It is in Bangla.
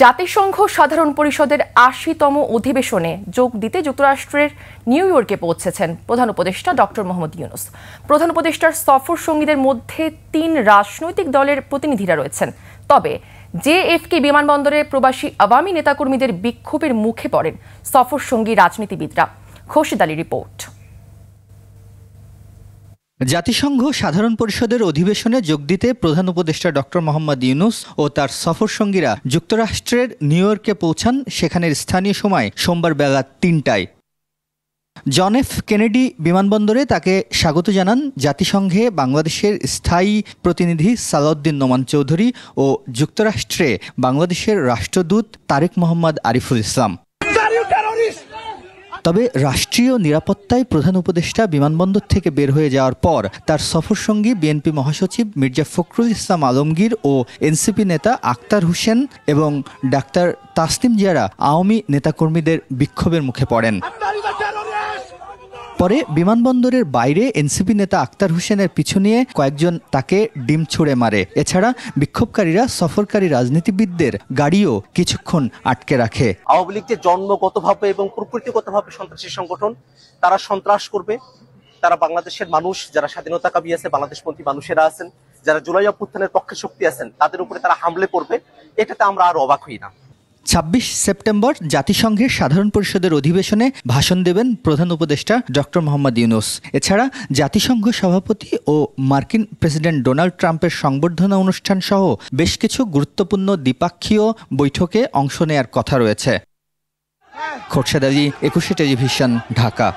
জাতিসংঘ সাধারণ পরিষদের ৮০তম অধিবেশনে যোগ দিতে যুক্তরাষ্ট্রের নিউ ইয়র্কে পৌঁছেছেন প্রধান উপদেষ্টা ডক্টর মোহাম্মদ ইউনূস। প্রধান উপদেষ্টার সফর সঙ্গীদের মধ্যে ৩ রাজনৈতিক দলের প্রতিনিধিরা রয়েছেন। তবে জেএফকে বিমানবন্দরে প্রবাসী আওয়ামী নেতাকর্মীদের বিক্ষোভের মুখে পড়েন সফর সঙ্গী রাজনীতিবিদরা। খোরশেদ আলী রিপোর্ট। জাতিসংঘ সাধারণ পরিষদের অধিবেশনে যোগ দিতে প্রধান উপদেষ্টা ডক্টর মোহাম্মদ ইউনূস ও তার সফরসঙ্গীরা যুক্তরাষ্ট্রের নিউ ইয়র্কে পৌঁছান। সেখানের স্থানীয় সময় সোমবার বেলা ৩টায়। জন এফ কেনেডি বিমানবন্দরে তাকে স্বাগত জানান জাতিসংঘে বাংলাদেশের স্থায়ী প্রতিনিধি সালাউদ্দিন নোমান চৌধুরী ও যুক্তরাষ্ট্রে বাংলাদেশের রাষ্ট্রদূত তারেক মোহাম্মদ আরিফুল ইসলাম। তবে রাষ্ট্রীয় নিরাপত্তায় প্রধান উপদেষ্টা বিমানবন্দর থেকে বের হয়ে যাওয়ার পর তার সফরসঙ্গী বিএনপি মহাসচিব মির্জা ফখরুল ইসলাম আলমগীর ও এনসিপি নেতা আক্তার হোসেন এবং ডাক্তার তাসনিম জিয়ারা আওয়ামী নেতাকর্মীদের বিক্ষোভের মুখে পড়েন। পরে বিমানবন্দরের বাইরে এনসিপি নেতা আক্তার হোসেনের পিছু নিয়ে কয়েকজন তাকে ডিম ছুঁড়ে মারে। এছাড়া বিক্ষোভকারীরা সফরকারী রাজনীতিবিদদের গাড়িও কিছুক্ষণ আটকে রাখে। আওয়ামী লীগ যে জন্মগতভাবে এবং প্রকৃতিগতভাবে সন্ত্রাসী সংগঠন, তারা সন্ত্রাস করবে। তারা বাংলাদেশের মানুষ যারা স্বাধীনতাকামী আছে, বাংলাদেশপন্থী মানুষেরা আছেন, যারা জুলাই অভ্যুত্থানের পক্ষে শক্তি আছেন, তাদের উপরে তারা হামলে করবে। এটাতে আমরা আর অবাক হই না। ২৬ সেপ্টেম্বর জাতিসংঘের সাধারণ পরিষদের অধিবেশনে ভাষণ দেবেন প্রধান উপদেষ্টা ডক্টর মোহাম্মদ ইউনূস। এছাড়া জাতিসংঘ সভাপতি ও মার্কিন প্রেসিডেন্ট ডোনাল্ড ট্রাম্পের সংবর্ধনা অনুষ্ঠান সহ বেশ কিছু গুরুত্বপূর্ণ দ্বিপাক্ষীয় বৈঠকে অংশ নেয়ার কথা রয়েছে। খোরশেদ আলী, ২১ টেলিভিশন, ঢাকা।